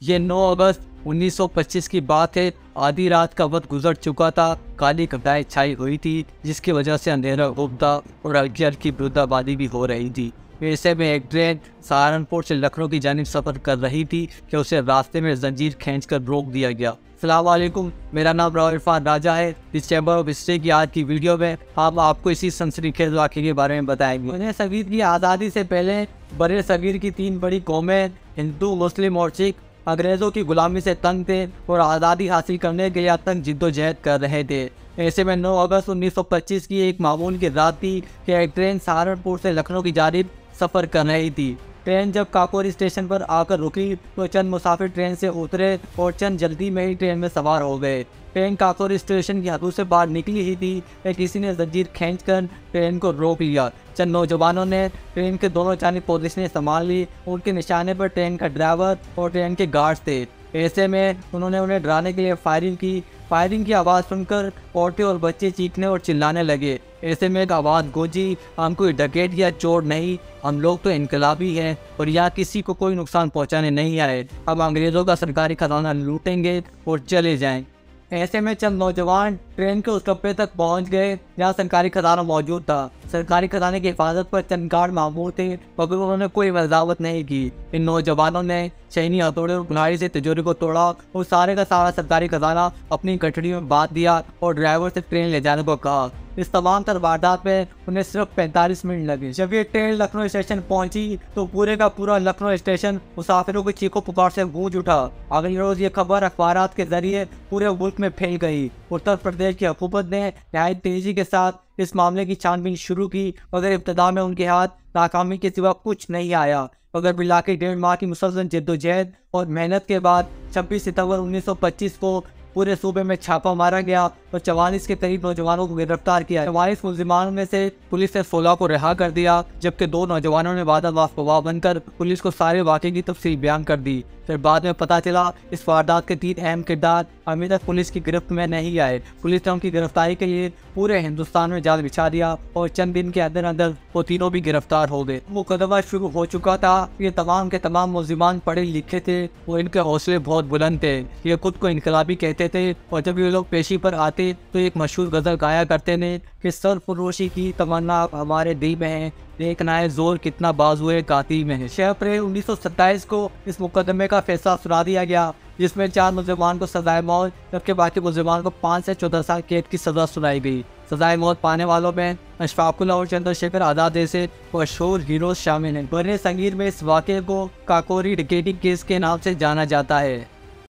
ये 9 अगस्त 1925 की बात है। आधी रात का वक्त गुजर चुका था। काली घटाएं छाई हुई थी, जिसकी वजह से अंधेरा गुप्ता और हल्की हल्की बूंदाबांदी भी हो रही थी। ऐसे में एक ट्रेन सहारनपुर से लखनऊ की जानिब सफ़र कर रही थी कि उसे रास्ते में जंजीर खींचकर रोक दिया गया। अस्सलाम वालेकुम, मेरा नाम राव इरफान राजा है। इस चैम्बर ऑफ हिस्ट्री की आज की वीडियो में हम आपको इसी सनसनीखेज वाक़े के बारे में बताएंगे। बरे सगीर की आज़ादी से पहले बरे सगीर की 3 बड़ी कौमें हिंदू, मुस्लिम और सिख अंग्रेज़ों की गुलामी से तंग थे और आज़ादी हासिल करने के लिए आतंक जिद्दोजहद कर रहे थे। ऐसे में 9 अगस्त 1925 की एक मामूल की रात थी कि एक ट्रेन सहारनपुर से लखनऊ की जानिब सफ़र कर रही थी। ट्रेन जब काकोरी स्टेशन पर आकर रुकी तो चंद मुसाफिर ट्रेन से उतरे और चंद जल्दी में ही ट्रेन में सवार हो गए। ट्रेन काकोरी स्टेशन की हदूद से बाहर निकली ही थी कि किसी ने जंजीर खींचकर ट्रेन को रोक लिया। चंद नौजवानों ने ट्रेन के दोनों जानिब पोजीशनें संभाल ली। उनके निशाने पर ट्रेन का ड्राइवर और ट्रेन के गार्ड्स थे। ऐसे में उन्होंने उन्हें डराने के लिए फायरिंग की। फायरिंग की आवाज़ सुनकर औरतें और बच्चे चीखने और चिल्लाने लगे। ऐसे में एक आवाज़ गूंजी, हम कोई डकैत या चोर नहीं, हम लोग तो इनकलाबी हैं और यहाँ किसी को कोई नुकसान पहुँचाने नहीं आए। अब अंग्रेज़ों का सरकारी खजाना लूटेंगे और चले जाएं। ऐसे में चंद नौजवान ट्रेन के उस डब्बे तक पहुंच गए जहां सरकारी खजाना मौजूद था। सरकारी खजाने की हिफाजत पर चंद गार्ड मामूर थे, मगर उन्होंने कोई वजावत नहीं की। इन नौजवानों ने चैनी हथौड़े और कुल्हाड़ी से तिजोरी को तोड़ा और सारे का सारा सरकारी खजाना अपनी गठड़ी में बांध दिया और ड्राइवर से ट्रेन ले जाने को कहा। इस तमाम तर वारदात में उन्हें सिर्फ 45 मिनट लगे। जब ये ट्रेन लखनऊ स्टेशन पहुंची तो पूरे का पूरा लखनऊ स्टेशन मुसाफिरों की चीखों पुकार से गूंज उठा। अगले रोज ये खबर अखबारात के जरिए पूरे मुल्क में फैल गई। उत्तर प्रदेश की हुकूमत ने नहायत तेजी के साथ इस मामले की छानबीन शुरू की, मगर इब्तदा में उनके हाथ नाकामी के सिवा कुछ नहीं आया। मगर मिला के 1.5 माह की मुसलसल जद्दोजहद और मेहनत के बाद 26 सितंबर 1925 को पूरे सूबे में छापा मारा गया और 44 के करीब नौजवानों को गिरफ्तार किया। 44 मुलजिमानों में से पुलिस ने 16 को रिहा कर दिया, जबकि 2 नौजवानों ने वादा गवाह बनकर पुलिस को सारे वाक़े की तफसील बयान कर दी। फिर बाद में पता चला इस वारदात के 3 अहम किरदार अभी तक पुलिस की गिरफ्त में नहीं आए। पुलिस ने उनकी गिरफ्तारी के लिए पूरे हिंदुस्तान में जाल बिछा दिया और चंद दिन के अंदर अंदर वो तीनों भी गिरफ्तार हो गए। मुकदमा शुरू हो चुका था। ये तमाम के तमाम मुलजिमान पढ़े लिखे थे और इनके हौसले बहुत बुलंद थे। ये खुद को इनकलाबी कहते थे और जब ये लोग पेशी पर आते तो एक मशहूर गज़ल गाया करते थे कि सरफरोशी की तमन्ना हमारे दिल में है, देखना है जोर कितना बाजुए कातिल में है। 6 अप्रैल 1927 को इस मुकदमे का फैसला सुना दिया गया, जिसमें 4 मुलजिमान को सजाए मौत जबकि बाकी मुलजिमान को 5 से 14 साल कैद की सजा सुनाई गई। सजाए मौत पाने वालों में अशफाकुल्लाह और चंद्रशेखर आज़ाद जैसे मशहूर हीरोज शामिल हैं। बरे सगीर में इस वाक़े को काकोरी डकैती केस के नाम से जाना जाता है।